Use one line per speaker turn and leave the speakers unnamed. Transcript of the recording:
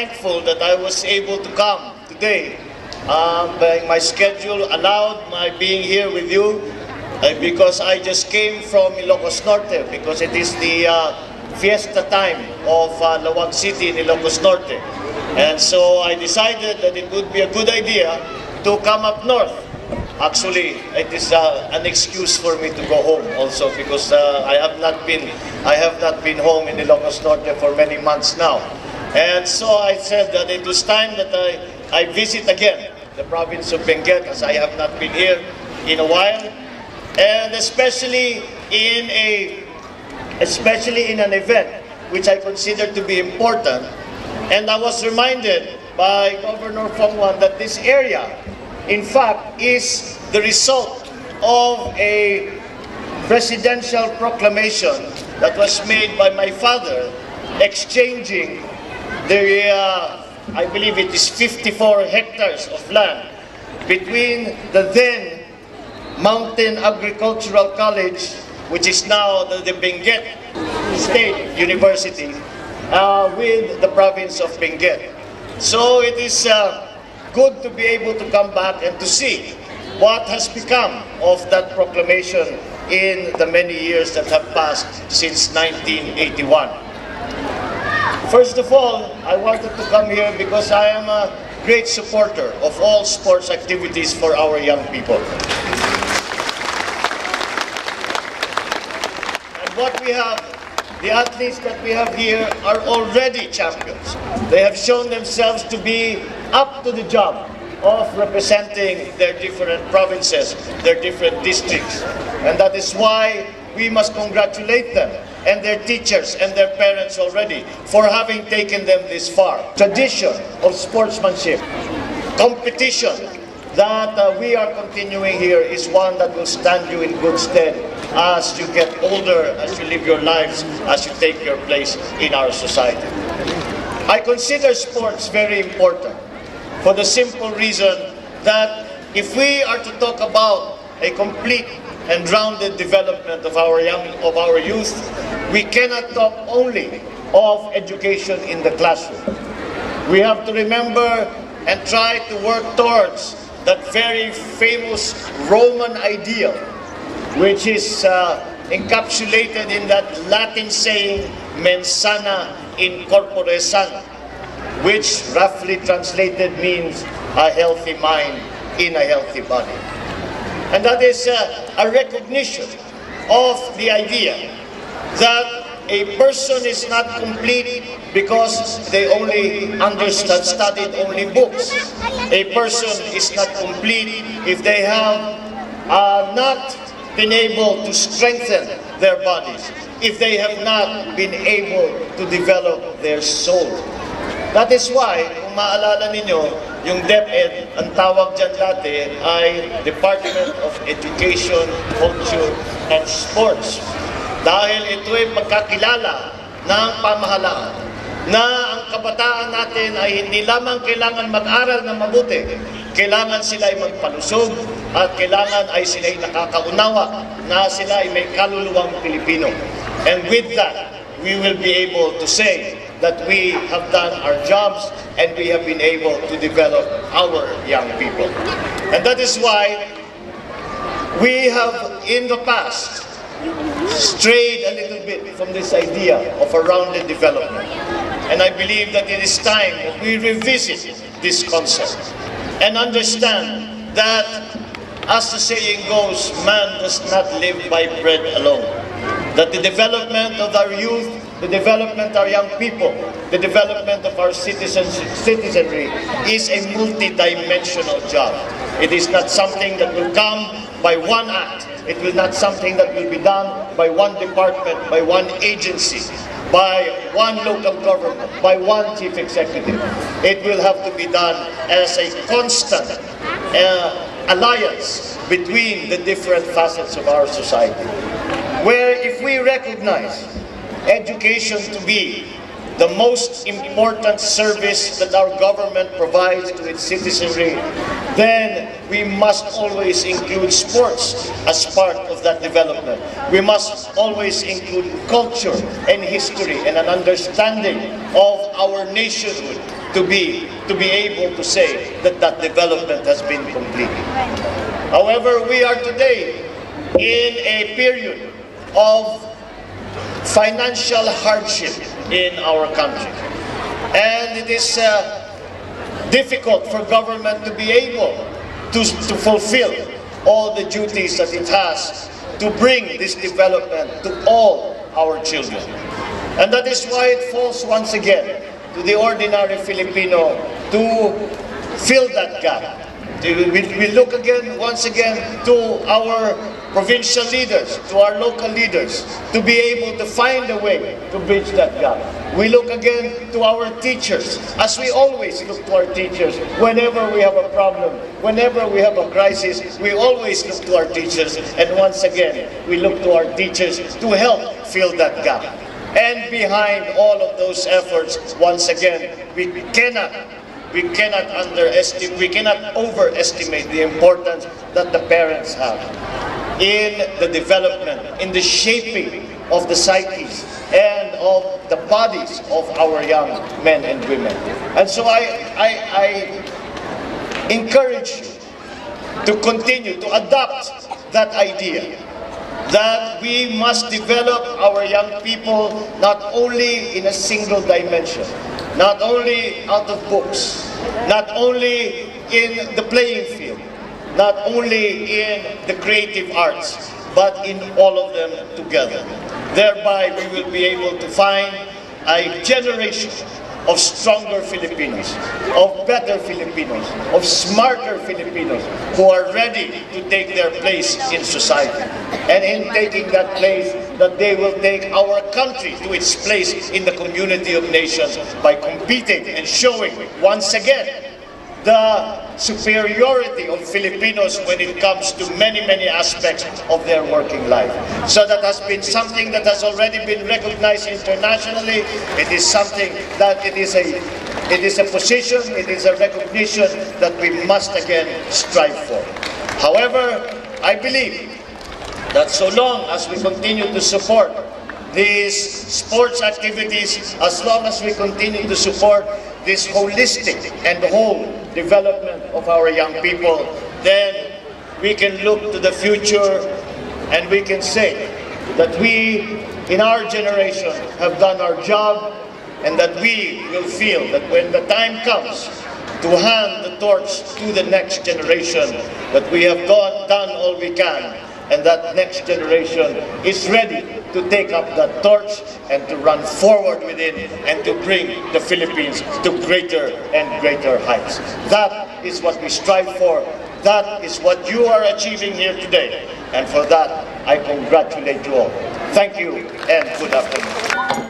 thankful that I was able to come today. My schedule allowed my being here with you because I just came from Ilocos Norte because it is the fiesta time of Lawag City in Ilocos Norte. And so I decided that it would be a good idea to come up north. Actually, it is an excuse for me to go home also because I have not been home in Ilocos Norte for many months now. And so I said that it was time that I visit again the province of Benguet, as I have not been here in a while, and especially in an event which I consider to be important. And I was reminded by Governor Fongwan that this area, in fact, is the result of a presidential proclamation that was made by my father, exchanging the, I believe it is 54 hectares of land between the then Mountain Agricultural College, which is now the Benguet State University, with the province of Benguet. So it is good to be able to come back and to see what has become of that proclamation in the many years that have passed since 1981. First of all, I wanted to come here because I am a great supporter of all sports activities for our young people. And what we have, the athletes that we have here are already champions. They have shown themselves to be up to the job of representing their different provinces, their different districts. And that is why we must congratulate them and their teachers and their parents already for having taken them this far. Tradition of sportsmanship, competition that we are continuing here is one that will stand you in good stead as you get older, as you live your lives, as you take your place in our society. I consider sports very important for the simple reason that if we are to talk about a complete and rounded development of our youth, we cannot talk only of education in the classroom. We have to remember and try to work towards that very famous Roman ideal, which is encapsulated in that Latin saying, mens sana in corpore sano, which roughly translated means a healthy mind in a healthy body. And that is a recognition of the idea that a person is not complete because they only studied only books. A person is not complete if they have not been able to strengthen their bodies, if they have not been able to develop their soul. That is why, kung maalala ninyo, yung DepEd, ang tawag dyan dati ay Department of Education, Culture, and Sports. Dahil ito ay magkakilala ng pamahalaan na ang kabataan natin ay hindi lamang kailangan mag-aral na mabuti, kailangan sila ay magpalusog at kailangan ay sila ay nakakaunawa na sila ay may kaluluwang Pilipino. And with that, we will be able to say that we have done our jobs and we have been able to develop our young people. And that is why we have in the past strayed a little bit from this idea of a rounded development. And I believe that it is time that we revisit this concept and understand that, as the saying goes, man does not live by bread alone. That the development of our youth, the development of our young people, the development of our citizenry is a multi-dimensional job. It is not something that will come by one act. It will not something that will be done by one department, by one agency, by one local government, by one chief executive. It will have to be done as a constant alliance between the different facets of our society. Where if we recognize education to be the most important service that our government provides to its citizenry, then we must always include sports as part of that development. We must always include culture and history and an understanding of our nationhood to be able to say that that development has been completed. However, we are today in a period of financial hardship in our country, and it is difficult for government to be able to fulfill all the duties that it has to bring this development to all our children. And that is why it falls once again to the ordinary Filipino to fill that gap. We look again, once again, to our provincial leaders, to our local leaders, to be able to find a way to bridge that gap. We look again to our teachers, as we always look to our teachers whenever we have a problem, whenever we have a crisis, we always look to our teachers, and once again, we look to our teachers to help fill that gap. And behind all of those efforts, once again, we cannot overestimate the importance that the parents have in the development, in the shaping of the psyches and of the bodies of our young men and women. And so I encourage you to continue to adopt that idea that we must develop our young people not only in a single dimension, not only out of books, not only in the playing field, not only in the creative arts, but in all of them together. Thereby, we will be able to find a generation of stronger Filipinos, of better Filipinos, of smarter Filipinos who are ready to take their place in society. And in taking that place, that they will take our country to its place in the community of nations by competing and showing once again the superiority of Filipinos when it comes to many aspects of their working life. So that has been something that has already been recognized internationally. It is something that it is a position, it is a recognition that we must again strive for. However, I believe that so long as we continue to support these sports activities, as long as we continue to support this holistic and whole development of our young people, then we can look to the future and we can say that we, in our generation, have done our job, and that we will feel that when the time comes to hand the torch to the next generation, that we have done all we can, and that next generation is ready to take up that torch and to run forward with it and to bring the Philippines to greater and greater heights. That is what we strive for. That is what you are achieving here today. And for that, I congratulate you all. Thank you and good afternoon.